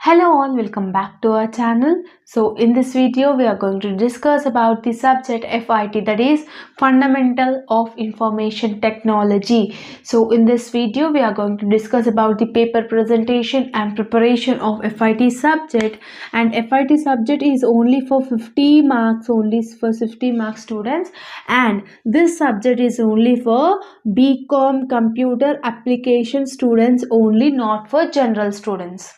Hello all, welcome back to our channel. So in this video we are going to discuss about the subject FIT, that is Fundamental of Information Technology. So in this video we are going to discuss about the paper presentation and preparation of FIT subject, and FIT subject is only for 50 marks, only for 50 marks students, and this subject is only for BCom computer application students only, not for general students.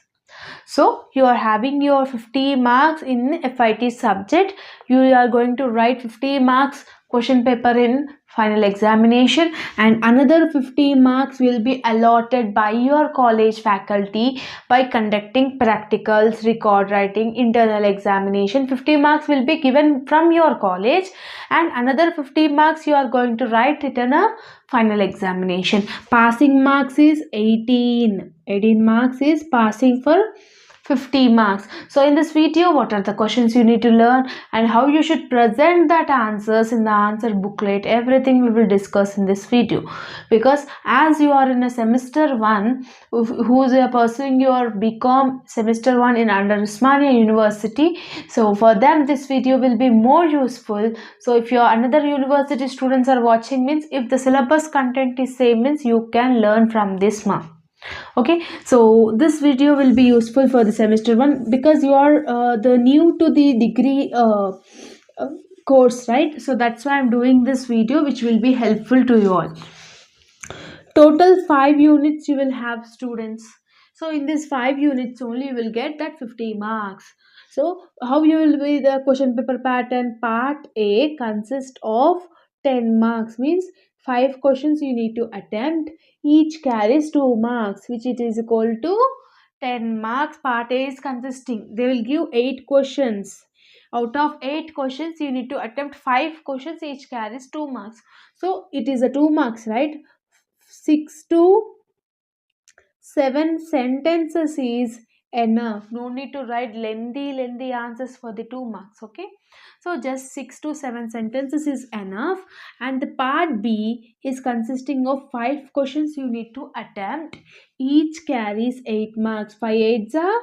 So you are having your 50 marks in FIT subject. You are going to write 50 marks question paper in final examination, and another 50 marks will be allotted by your college faculty by conducting practicals, record writing, internal examination. 50 marks will be given from your college, and another 50 marks you are going to write it in a final examination. Passing marks is 18 marks is passing for 50 marks. So in this video, what are the questions you need to learn and how you should present that answers in the answer booklet, everything we will discuss in this video. Because as you are in a semester 1 who's pursuing your BCom semester 1 in under Usmania University, so for them this video will be more useful. So if your another university students are watching, means if the syllabus content is same, means you can learn from this one. Okay, so this video will be useful for the semester 1 because you are the new to the degree course, right? So that's why I'm doing this video, which will be helpful to you all. Total 5 units you will have, students. So in this 5 units only you will get that 50 marks. So how you will be the question paper pattern? Part A consists of 10 marks, means 5 questions you need to attempt, each carries 2 marks, which it is equal to 10 marks. Part A is consisting, they will give 8 questions. Out of 8 questions you need to attempt 5 questions, each carries 2 marks. So it is a 2 marks, right? 6 to 7 sentences is enough. No need to write lengthy answers for the 2 marks. Okay, so just 6 to 7 sentences is enough. And the part B is consisting of 5 questions you need to attempt, each carries 8 marks. 5 8s are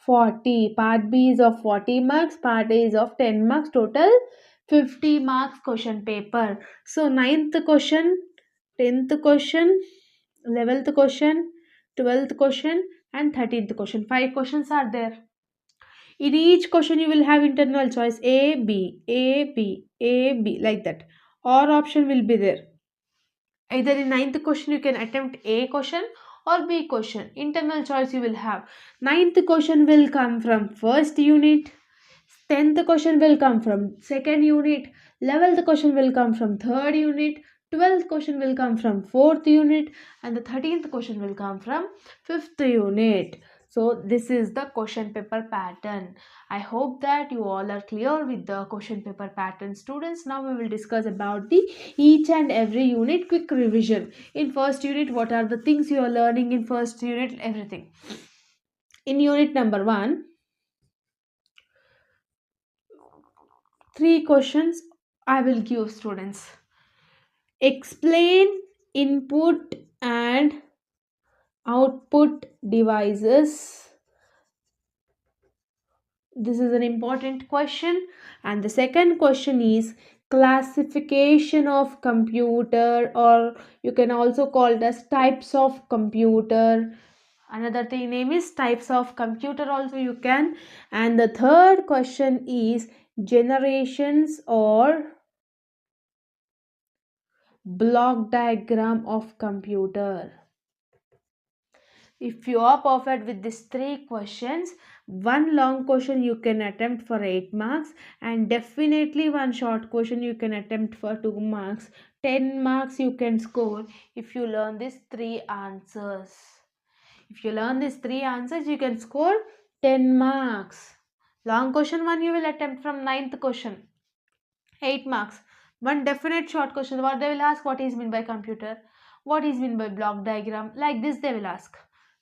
40. Part B is of 40 marks, part A is of 10 marks, total 50 marks question paper. So 9th question, 10th question, 11th question, 12th question, and 13th question. 5 questions are there. In each question you will have internal choice A, B, A, B, A, B, like that. Or option will be there. Either in 9th question you can attempt A question or B question. Internal choice you will have. 9th question will come from first unit. 10th question will come from second unit. 11th question will come from third unit. 12th question will come from 4th unit, and the 13th question will come from 5th unit. So this is the question paper pattern. I hope that you all are clear with the question paper pattern, students. Now we will discuss about the each and every unit, quick revision. In first unit, what are the things you are learning in first unit, everything. In unit number 1, 3 questions I will give, students. Explain input and output devices. This is an important question. And the second question is classification of computer, or you can also call it as types of computer. Another thing name is types of computer also you can. And the third question is generations or block diagram of computer. If you are perfect with these 3 questions, one long question you can attempt for 8 marks, and definitely one short question you can attempt for 2 marks. 10 marks you can score if you learn these 3 answers. If you learn these 3 answers, you can score 10 marks. Long question 1 you will attempt from 9th question, 8 marks. One definite short question, what they will ask, what is meant by computer, what is meant by block diagram, like this they will ask.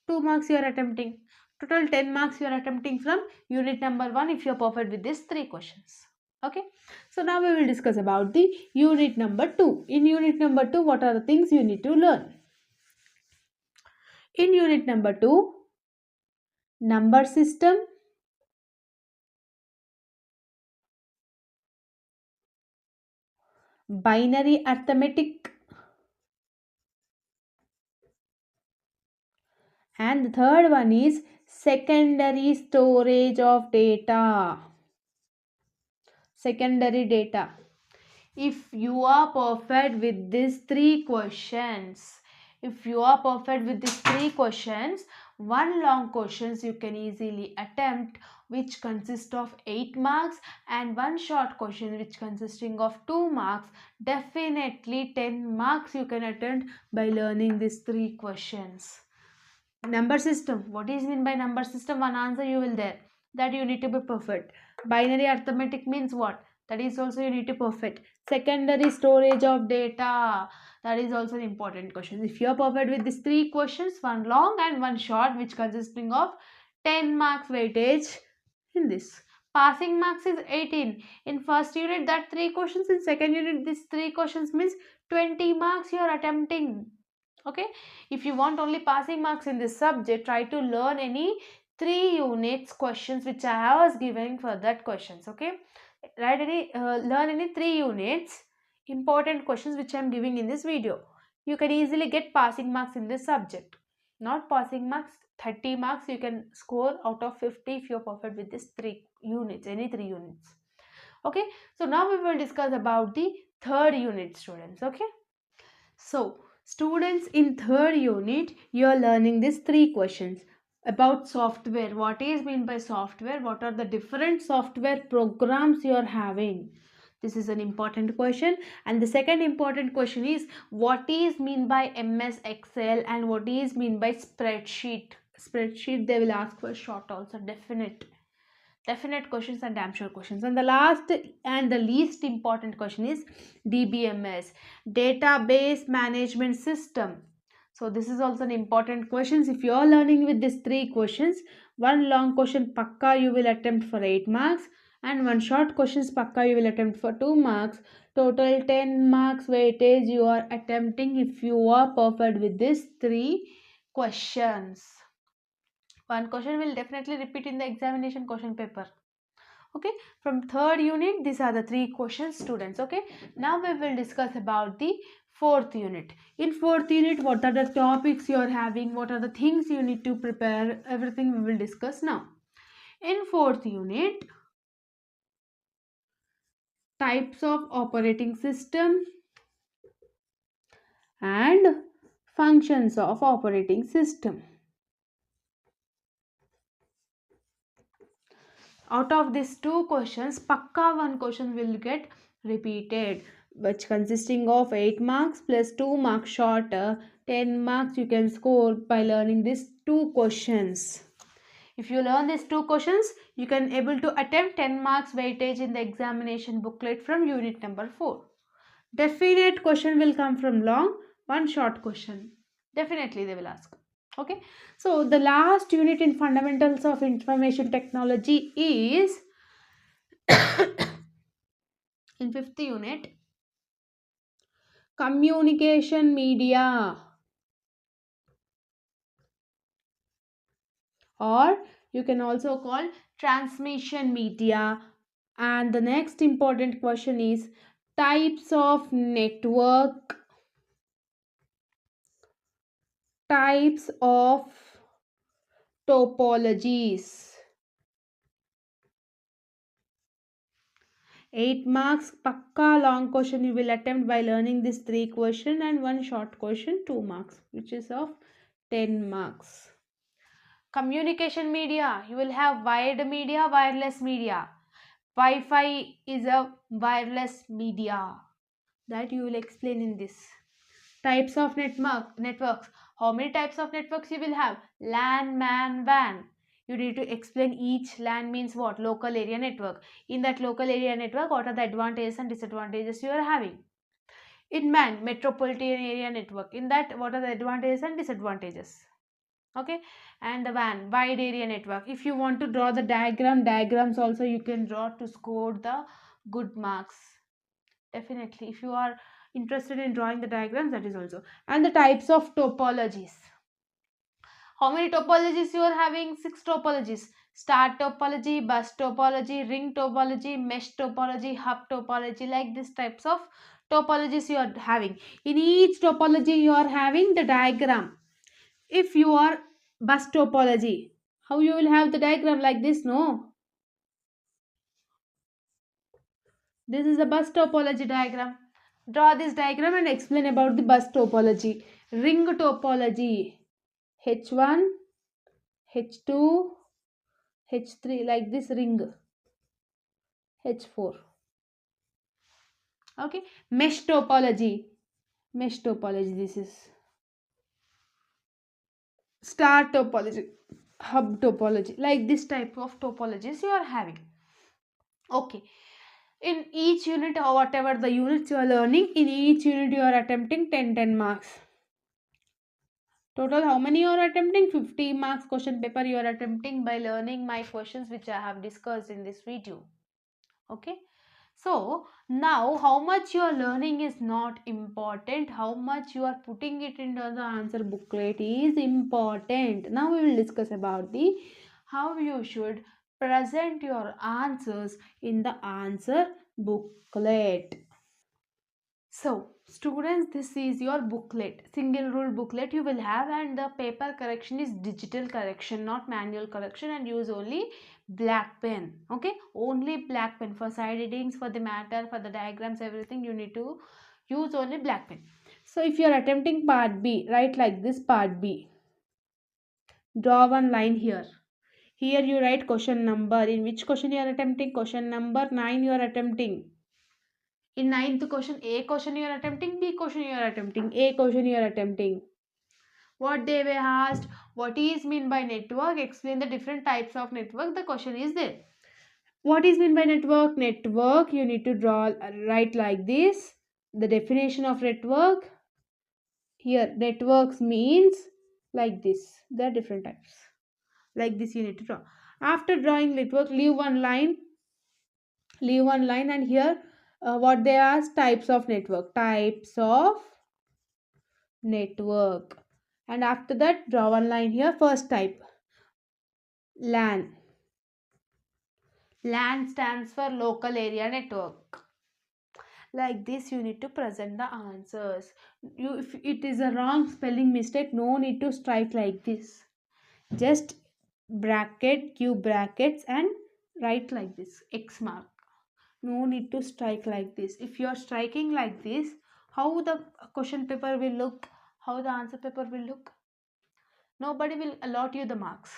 2 marks you are attempting. Total 10 marks you are attempting from unit number 1 if you are perfect with these 3 questions. Okay, so now we will discuss about the unit number 2. In unit number 2, what are the things you need to learn? In unit number 2, number system, binary arithmetic, and the third one is secondary storage of data. Secondary data. If you are perfect with these three questions, if you are perfect with these three questions, one long questions you can easily attempt, which consist of 8 marks, and one short question which consisting of 2 marks. Definitely 10 marks you can attempt by learning these three questions. Number system. What is mean by number system? One answer you will there. That you need to be perfect. Binary arithmetic means what? That is also you need to perfect. Secondary storage of data. That is also an important question. If you are perfect with these three questions, one long and one short, which consisting of 10 marks weightage in this. Passing marks is 18. In first unit, that three questions. In second unit, these three questions means 20 marks you are attempting. Okay, if you want only passing marks in this subject, try to learn any 3 units questions which I was giving for that questions. Okay, learn any 3 units important questions which I am giving in this video. You can easily get passing marks in this subject. Not passing marks, 30 marks you can score out of 50 if you are perfect with this 3 units, any 3 units. Okay, so now we will discuss about the third unit, students. Okay, so, students, in third unit, you are learning these three questions about software. What is mean by software? What are the different software programs you are having? This is an important question. And the second important question is, what is mean by MS Excel and what is mean by spreadsheet? Spreadsheet they will ask for short also, definite questions and damn sure questions. And the last and the least important question is DBMS, database management system. So this is also an important questions. If you are learning with these three questions, one long question pakka you will attempt for 8 marks, and one short questions pakka you will attempt for 2 marks. Total 10 marks weightage you are attempting if you are perfect with these three questions. One question will definitely repeat in the examination question paper. Okay, from third unit, these are the three questions, students. Okay, now we will discuss about the fourth unit. In fourth unit, what are the topics you are having, what are the things you need to prepare, everything we will discuss now. In fourth unit, types of operating system and functions of operating system. Out of these two questions, pakka one question will get repeated, which consisting of 8 marks plus 2 marks shorter, 10 marks you can score by learning these two questions. If you learn these two questions, you can able to attempt 10 marks weightage in the examination booklet from unit number 4. Definite question will come from long, one short question. Definitely they will ask. Okay, so the last unit in fundamentals of information technology is in fifth unit, communication media, or you can also call transmission media. And the next important question is types of network, types of topologies. 8 marks pakka long question you will attempt by learning this 3 question, and one short question 2 marks, which is of 10 marks. Communication media, you will have wired media, wireless media. Wi-Fi is a wireless media, that you will explain in this. Types of networks. How many types of networks you will have? LAN, MAN, WAN. You need to explain each. LAN means what? Local area network. In that local area network, what are the advantages and disadvantages you are having? In MAN, metropolitan area network. In that, what are the advantages and disadvantages? Okay, and the WAN, wide area network. If you want to draw the diagrams also you can draw to score the good marks. Definitely, if you are interested in drawing the diagrams, that is also. And the types of topologies. How many topologies you are having? 6 topologies. Star topology, bus topology, ring topology, mesh topology, hub topology, like this types of topologies you are having. In each topology you are having the diagram. If you are bus topology, how you will have the diagram like this, no? This is the bus topology diagram. Draw this diagram and explain about the bus topology. Ring topology. H1, H2, H3, like this ring. H4. Okay. Mesh topology. Mesh topology. This is star topology. Hub topology. Like this type of topologies you are having. Okay. In each unit or whatever the units you are learning, in each unit you are attempting 10 marks. Total how many you are attempting? 50 marks question paper you are attempting by learning my questions which I have discussed in this video. Okay. So now how much you are learning is not important. How much you are putting it into the answer booklet is important. Now we will discuss about the how you should present your answers in the answer booklet. So, students, this is your booklet, single rule booklet you will have, and the paper correction is digital correction, not manual correction, and use only black pen. Okay, only black pen for side headings, for the matter, for the diagrams, everything you need to use only black pen. So, if you are attempting part B, write like this part B. Draw one line here. Here you write question number. In which question you are attempting? Question number 9 you are attempting. In ninth question, A question you are attempting, B question you are attempting, A question you are attempting. What they were asked, what is mean by network, explain the different types of network, the question is there. What is mean by network? Network, you need to draw, write like this. The definition of network. Here, networks means like this. There are different types. Like this you need to draw. After drawing network, leave one line and here what they ask, types of network, and after that draw one line here. First type, LAN. LAN stands for local area network. Like this you need to present the answers. You, if it is a wrong spelling mistake, no need to strike like this. Just bracket, give brackets and write like this, X mark. No need to strike like this. If you are striking like this, how the question paper will look, how the answer paper will look, nobody will allot you the marks.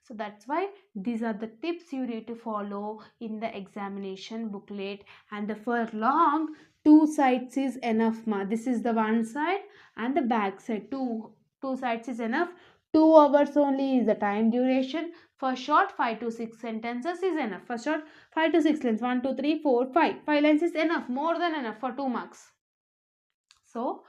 So that's why these are the tips you need to follow in the examination booklet. And the for long, two sides is enough. This is the one side and the back side. Two sides is enough. 2 hours only is the time duration. For short, 5 to 6 sentences is enough. For short, 5 to 6 lines. 1, 2, 3, 4, 5. 5 lines is enough. More than enough for 2 marks. So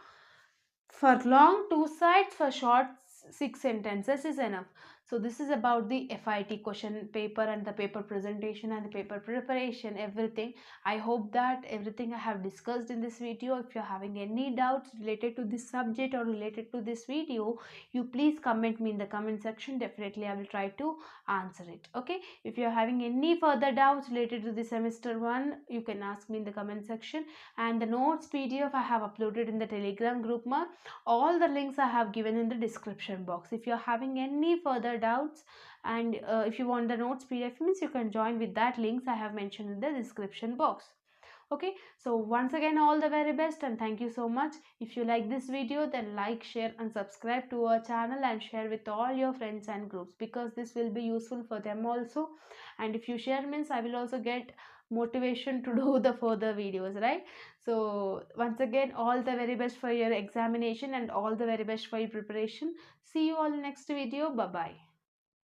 for long, 2 sides. For short, 6 sentences is enough. So this is about the FIT question paper and the paper presentation and the paper preparation, everything. I hope that everything I have discussed in this video. If you're having any doubts related to this subject or related to this video, you please comment me in the comment section. Definitely I will try to answer it. Okay, if you're having any further doubts related to the semester 1, you can ask me in the comment section. And the notes PDF I have uploaded in the Telegram group. All the links I have given in the description box. If you're having any further doubts and if you want the notes PDF means, you can join with that links I have mentioned in the description box. Okay, so once again, all the very best and thank you so much. If you like this video, then like, share and subscribe to our channel and share with all your friends and groups, because this will be useful for them also. And if you share means, I will also get motivation to do the further videos, right? So once again, all the very best for your examination and all the very best for your preparation. See you all next video. Bye bye.